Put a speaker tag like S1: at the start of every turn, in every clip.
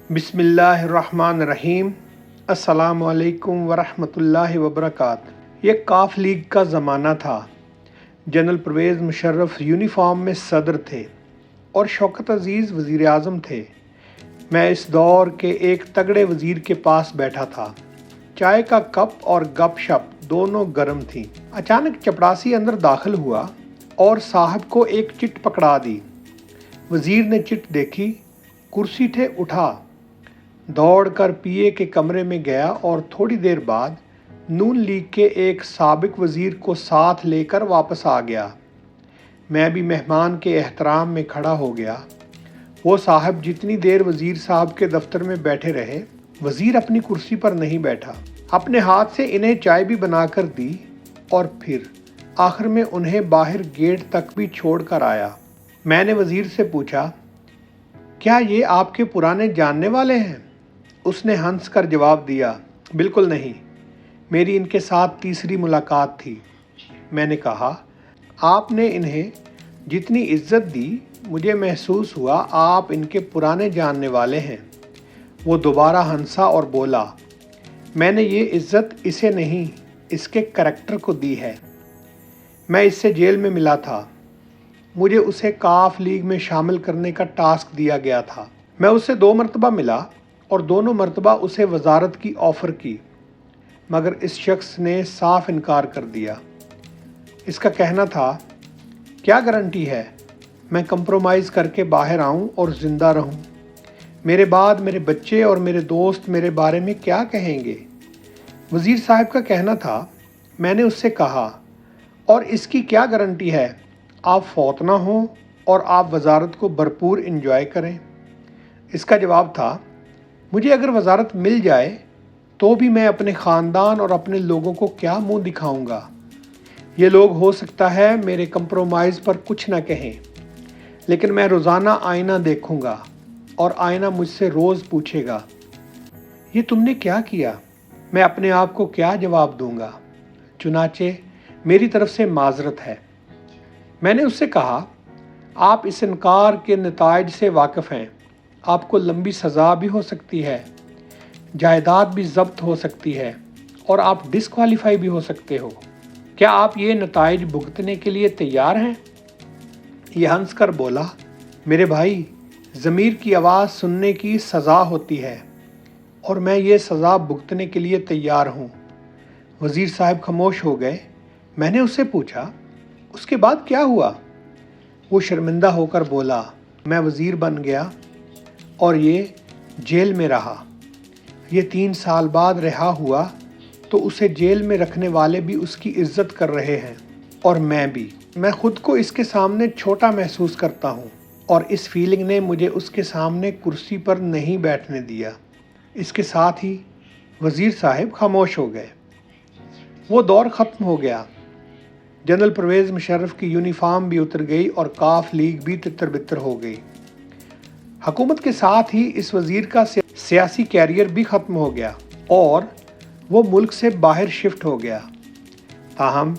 S1: بسم اللہ الرحمن الرحیم۔ السلام علیکم ورحمۃ اللہ وبرکاتہ۔ یہ کاف لیگ کا زمانہ تھا۔ جنرل پرویز مشرف یونیفارم میں صدر تھے اور شوکت عزیز وزیر اعظم تھے۔ میں اس دور کے ایک تگڑے وزیر کے پاس بیٹھا تھا۔ چائے کا کپ اور گپ شپ دونوں گرم تھیں۔ اچانک چپڑاسی اندر داخل ہوا اور صاحب کو ایک چٹ پکڑا دی۔ وزیر نے چٹ دیکھی، کرسی سے اٹھا، دوڑ کر پی اے کے کمرے میں گیا اور تھوڑی دیر بعد نون لیگ کے ایک سابق وزیر کو ساتھ لے کر واپس آ گیا۔ میں بھی مہمان کے احترام میں کھڑا ہو گیا۔ وہ صاحب جتنی دیر وزیر صاحب کے دفتر میں بیٹھے رہے، وزیر اپنی کرسی پر نہیں بیٹھا۔ اپنے ہاتھ سے انہیں چائے بھی بنا کر دی اور پھر آخر میں انہیں باہر گیٹ تک بھی چھوڑ کر آیا۔ میں نے وزیر سے پوچھا، کیا یہ آپ کے پرانے جاننے والے ہیں؟ اس نے ہنس کر جواب دیا، بالکل نہیں، میری ان کے ساتھ تیسری ملاقات تھی۔ میں نے کہا، آپ نے انہیں جتنی عزت دی، مجھے محسوس ہوا آپ ان کے پرانے جاننے والے ہیں۔ وہ دوبارہ ہنسا اور بولا، میں نے یہ عزت اسے نہیں، اس کے کریکٹر کو دی ہے۔ میں اس سے جیل میں ملا تھا۔ مجھے اسے کاف لیگ میں شامل کرنے کا ٹاسک دیا گیا تھا۔ میں اسے 2 مرتبہ ملا اور دونوں مرتبہ اسے وزارت کی آفر کی، مگر اس شخص نے صاف انکار کر دیا۔ اس کا کہنا تھا، کیا گارنٹی ہے میں کمپرومائز کر کے باہر آؤں اور زندہ رہوں؟ میرے بعد میرے بچے اور میرے دوست میرے بارے میں کیا کہیں گے؟ وزیر صاحب کا کہنا تھا، میں نے اس سے کہا، اور اس کی کیا گارنٹی ہے آپ فوت نہ ہوں اور آپ وزارت کو بھرپور انجوائے کریں؟ اس کا جواب تھا، مجھے اگر وزارت مل جائے تو بھی میں اپنے خاندان اور اپنے لوگوں کو کیا منہ دکھاؤں گا؟ یہ لوگ ہو سکتا ہے میرے کمپرومائز پر کچھ نہ کہیں، لیکن میں روزانہ آئینہ دیکھوں گا اور آئینہ مجھ سے روز پوچھے گا، یہ تم نے کیا کیا؟ میں اپنے آپ کو کیا جواب دوں گا؟ چنانچہ میری طرف سے معذرت ہے۔ میں نے اس سے کہا، آپ اس انکار کے نتائج سے واقف ہیں۔ آپ کو لمبی سزا بھی ہو سکتی ہے، جائیداد بھی ضبط ہو سکتی ہے اور آپ ڈسکوالیفائی بھی ہو سکتے ہو۔ کیا آپ یہ نتائج بھگتنے کے لیے تیار ہیں؟ یہ ہنس کر بولا، میرے بھائی، ضمیر کی آواز سننے کی سزا ہوتی ہے اور میں یہ سزا بھگتنے کے لیے تیار ہوں۔ وزیر صاحب خاموش ہو گئے۔ میں نے اس سے پوچھا، اس کے بعد کیا ہوا؟ وہ شرمندہ ہو کر بولا، میں وزیر بن گیا اور یہ جیل میں رہا۔ یہ 3 سال بعد رہا ہوا تو اسے جیل میں رکھنے والے بھی اس کی عزت کر رہے ہیں اور میں بھی۔ میں خود کو اس کے سامنے چھوٹا محسوس کرتا ہوں اور اس فیلنگ نے مجھے اس کے سامنے کرسی پر نہیں بیٹھنے دیا۔ اس کے ساتھ ہی وزیر صاحب خاموش ہو گئے۔ وہ دور ختم ہو گیا۔ جنرل پرویز مشرف کی یونیفارم بھی اتر گئی اور کاف لیگ بھی تتر بتر ہو گئی۔ حکومت کے ساتھ ہی اس وزیر کا سیاسی کیریئر بھی ختم ہو گیا اور وہ ملک سے باہر شفٹ ہو گیا۔ تاہم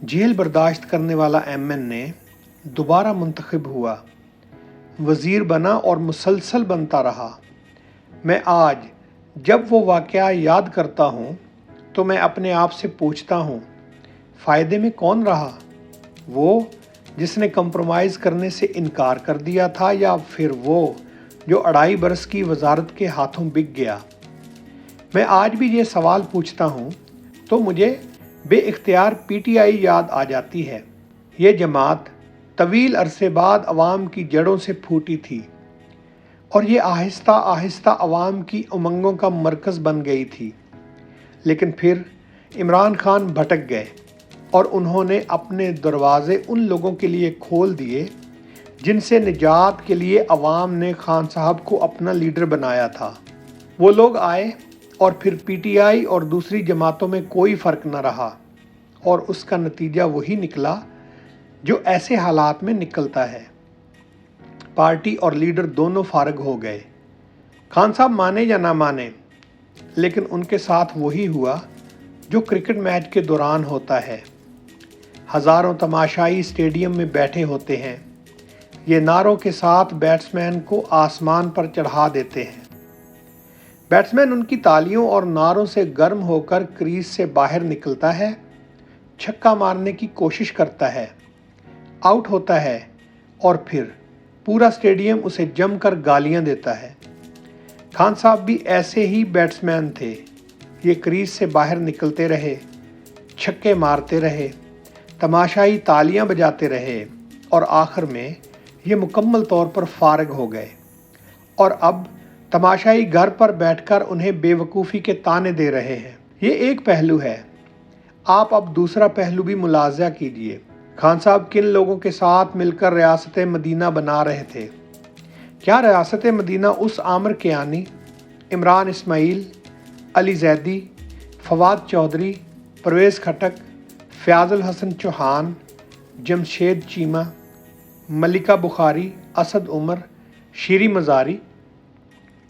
S1: جیل برداشت کرنے والا ایم این نے دوبارہ منتخب ہوا، وزیر بنا اور مسلسل بنتا رہا۔ میں آج جب وہ واقعہ یاد کرتا ہوں تو میں اپنے آپ سے پوچھتا ہوں، فائدے میں کون رہا؟ وہ جس نے کمپرومائز کرنے سے انکار کر دیا تھا یا پھر وہ جو 2.5 برس کی وزارت کے ہاتھوں بک گیا؟ میں آج بھی یہ سوال پوچھتا ہوں تو مجھے بے اختیار پی ٹی آئی یاد آ جاتی ہے۔ یہ جماعت طویل عرصے بعد عوام کی جڑوں سے پھوٹی تھی اور یہ آہستہ آہستہ عوام کی امنگوں کا مرکز بن گئی تھی، لیکن پھر عمران خان بھٹک گئے اور انہوں نے اپنے دروازے ان لوگوں کے لیے کھول دیے جن سے نجات کے لیے عوام نے خان صاحب کو اپنا لیڈر بنایا تھا۔ وہ لوگ آئے اور پھر پی ٹی آئی اور دوسری جماعتوں میں کوئی فرق نہ رہا اور اس کا نتیجہ وہی نکلا جو ایسے حالات میں نکلتا ہے۔ پارٹی اور لیڈر دونوں فارغ ہو گئے۔ خان صاحب مانے یا نہ مانے، لیکن ان کے ساتھ وہی ہوا جو کرکٹ میچ کے دوران ہوتا ہے۔ ہزاروں تماشائی اسٹیڈیم میں بیٹھے ہوتے ہیں، یہ نعروں کے ساتھ بیٹسمین کو آسمان پر چڑھا دیتے ہیں۔ بیٹسمین ان کی تالیوں اور نعروں سے گرم ہو کر کریز سے باہر نکلتا ہے، چھکا مارنے کی کوشش کرتا ہے، آؤٹ ہوتا ہے اور پھر پورا اسٹیڈیم اسے جم کر گالیاں دیتا ہے۔ خان صاحب بھی ایسے ہی بیٹسمین تھے۔ یہ کریز سے باہر نکلتے رہے، چھکے مارتے رہے، تماشائی تالیاں بجاتے رہے اور آخر میں یہ مکمل طور پر فارغ ہو گئے اور اب تماشائی گھر پر بیٹھ کر انہیں بے وقوفی کے طعنے دے رہے ہیں۔ یہ ایک پہلو ہے۔ آپ اب دوسرا پہلو بھی ملاحظہ کیجئے۔ خان صاحب کن لوگوں کے ساتھ مل کر ریاست مدینہ بنا رہے تھے؟ کیا ریاست مدینہ اس عامر کیانی، عمران اسماعیل، علی زیدی، فواد چودھری، پرویز خٹک، فیاض الحسن چوہان، جمشید چیمہ، ملکہ بخاری، اسد عمر، شیری مزاری،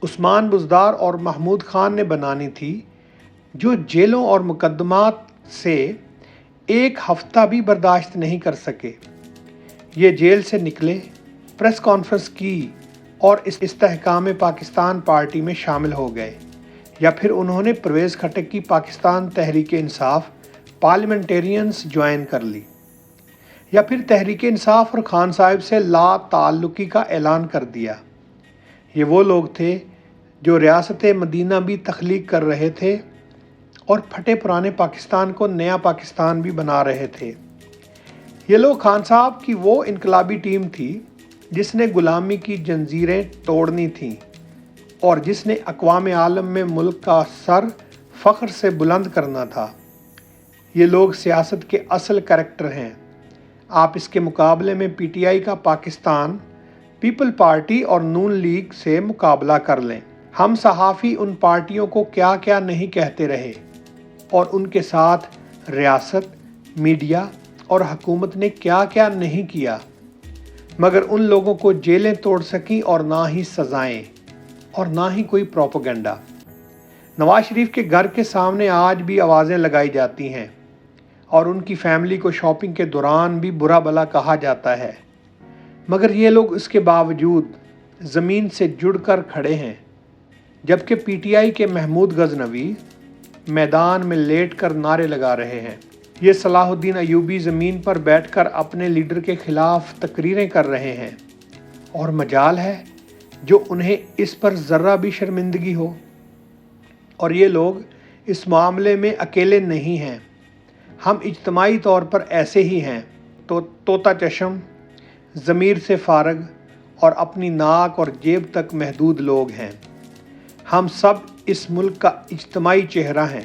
S1: عثمان بزدار اور محمود خان نے بنانی تھی، جو جیلوں اور مقدمات سے ایک ہفتہ بھی برداشت نہیں کر سکے؟ یہ جیل سے نکلے، پریس کانفرنس کی اور اس استحکام پاکستان پارٹی میں شامل ہو گئے، یا پھر انہوں نے پرویز خٹک کی پاکستان تحریک انصاف پارلیمنٹیرینز جوائن کر لی، یا پھر تحریک انصاف اور خان صاحب سے لا تعلقی کا اعلان کر دیا۔ یہ وہ لوگ تھے جو ریاست مدینہ بھی تخلیق کر رہے تھے اور پھٹے پرانے پاکستان کو نیا پاکستان بھی بنا رہے تھے۔ یہ لوگ خان صاحب کی وہ انقلابی ٹیم تھی جس نے غلامی کی جنجیریں توڑنی تھیں اور جس نے اقوام عالم میں ملک کا سر فخر سے بلند کرنا تھا۔ یہ لوگ سیاست کے اصل کریکٹر ہیں۔ آپ اس کے مقابلے میں پی ٹی آئی کا پاکستان، پیپل پارٹی اور نون لیگ سے مقابلہ کر لیں۔ ہم صحافی ان پارٹیوں کو کیا کیا نہیں کہتے رہے اور ان کے ساتھ ریاست، میڈیا اور حکومت نے کیا کیا نہیں کیا، مگر ان لوگوں کو جیلیں توڑ سکیں اور نہ ہی سزائیں اور نہ ہی کوئی پروپیگنڈا۔ نواز شریف کے گھر کے سامنے آج بھی آوازیں لگائی جاتی ہیں اور ان کی فیملی کو شاپنگ کے دوران بھی برا بھلا کہا جاتا ہے، مگر یہ لوگ اس کے باوجود زمین سے جڑ کر کھڑے ہیں، جبکہ پی ٹی آئی کے محمود غزنوی میدان میں لیٹ کر نعرے لگا رہے ہیں۔ یہ صلاح الدین ایوبی زمین پر بیٹھ کر اپنے لیڈر کے خلاف تقریریں کر رہے ہیں، اور مجال ہے جو انہیں اس پر ذرہ بھی شرمندگی ہو۔ اور یہ لوگ اس معاملے میں اکیلے نہیں ہیں، ہم اجتماعی طور پر ایسے ہی ہیں، تو طوطا چشم، ضمیر سے فارغ اور اپنی ناک اور جیب تک محدود لوگ ہیں۔ ہم سب اس ملک کا اجتماعی چہرہ ہیں۔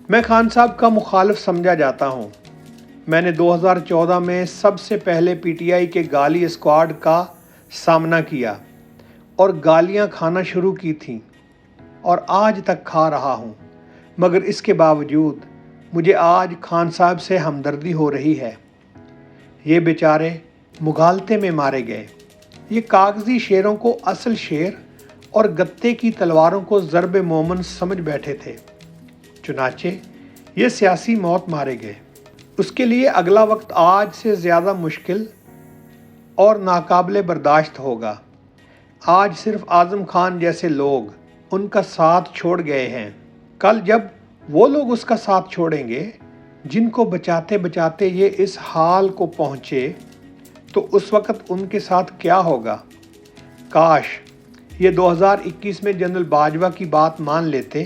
S1: میں خان صاحب کا مخالف سمجھا جاتا ہوں۔ میں نے 2014 میں سب سے پہلے پی ٹی آئی کے گالی اسکواڈ کا سامنا کیا اور گالیاں کھانا شروع کی تھیں اور آج تک کھا رہا ہوں، مگر اس کے باوجود مجھے آج خان صاحب سے ہمدردی ہو رہی ہے۔ یہ بیچارے مغالطے میں مارے گئے۔ یہ کاغذی شیروں کو اصل شیر اور گتے کی تلواروں کو ضرب مومن سمجھ بیٹھے تھے، چنانچہ یہ سیاسی موت مارے گئے۔ اس کے لیے اگلا وقت آج سے زیادہ مشکل اور ناقابل برداشت ہوگا۔ آج صرف اعظم خان جیسے لوگ ان کا ساتھ چھوڑ گئے ہیں، کل جب وہ لوگ اس کا ساتھ چھوڑیں گے جن کو بچاتے بچاتے یہ اس حال کو پہنچے، تو اس وقت ان کے ساتھ کیا ہوگا؟ کاش یہ 2021 میں جنرل باجوہ کی بات مان لیتے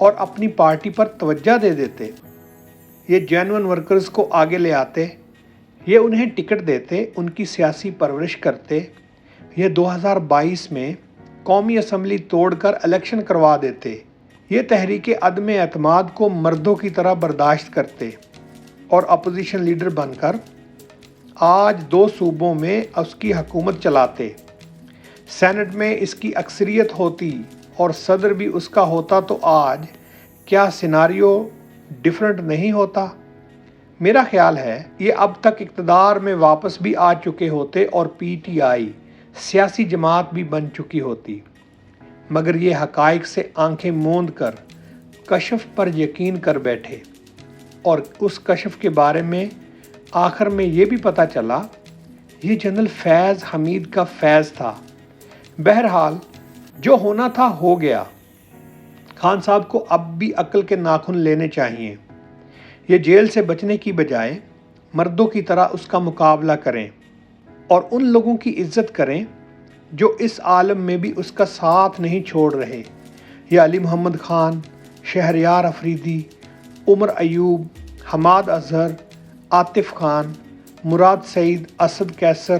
S1: اور اپنی پارٹی پر توجہ دے دیتے، یہ جینون ورکرز کو آگے لے آتے، یہ انہیں ٹکٹ دیتے، ان کی سیاسی پرورش کرتے، یہ 2022 میں قومی اسمبلی توڑ کر الیکشن کروا دیتے، یہ تحریک عدم اعتماد کو مردوں کی طرح برداشت کرتے اور اپوزیشن لیڈر بن کر آج 2 صوبوں میں اس کی حکومت چلاتے، سینٹ میں اس کی اکثریت ہوتی اور صدر بھی اس کا ہوتا، تو آج کیا سیناریو ڈیفرنٹ نہیں ہوتا؟ میرا خیال ہے یہ اب تک اقتدار میں واپس بھی آ چکے ہوتے اور پی ٹی آئی سیاسی جماعت بھی بن چکی ہوتی، مگر یہ حقائق سے آنکھیں موند کر کشف پر یقین کر بیٹھے، اور اس کشف کے بارے میں آخر میں یہ بھی پتہ چلا یہ جنرل فیض حمید کا فیض تھا۔ بہرحال جو ہونا تھا ہو گیا۔ خان صاحب کو اب بھی عقل کے ناخن لینے چاہیے۔ یہ جیل سے بچنے کی بجائے مردوں کی طرح اس کا مقابلہ کریں اور ان لوگوں کی عزت کریں جو اس عالم میں بھی اس کا ساتھ نہیں چھوڑ رہے۔ یہ علی محمد خان، شہریار افریدی، عمر ایوب، حماد اظہر، عاطف خان، مراد سعید، اسد کیسر،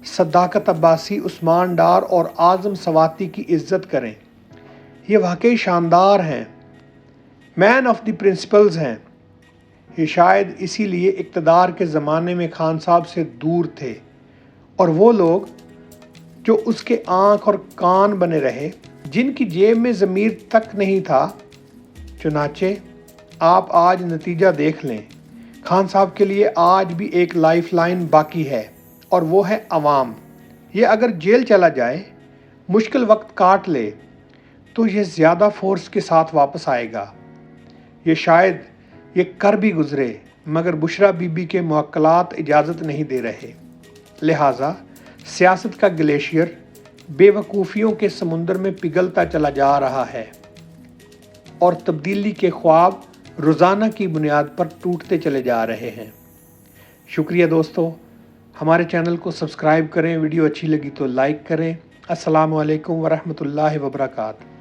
S1: صداقت عباسی، عثمان ڈار اور اعظم سواتی کی عزت کریں۔ یہ واقعی شاندار ہیں، مین آف دی پرنسپلز ہیں۔ یہ شاید اسی لیے اقتدار کے زمانے میں خان صاحب سے دور تھے اور وہ لوگ جو اس کے آنکھ اور کان بنے رہے، جن کی جیب میں ضمیر تک نہیں تھا۔ چنانچہ آپ آج نتیجہ دیکھ لیں۔ خان صاحب کے لیے آج بھی ایک لائف لائن باقی ہے اور وہ ہے عوام۔ یہ اگر جیل چلا جائے، مشکل وقت کاٹ لے، تو یہ زیادہ فورس کے ساتھ واپس آئے گا۔ یہ شاید یہ کر بھی گزرے، مگر بشرا بی بی کے موکلات اجازت نہیں دے رہے۔ لہٰذا سیاست کا گلیشیئر بے وقوفیوں کے سمندر میں پگھلتا چلا جا رہا ہے اور تبدیلی کے خواب روزانہ کی بنیاد پر ٹوٹتے چلے جا رہے ہیں۔ شکریہ دوستو، ہمارے چینل کو سبسکرائب کریں، ویڈیو اچھی لگی تو لائک کریں۔ السلام علیکم ورحمۃ اللہ وبرکاتہ۔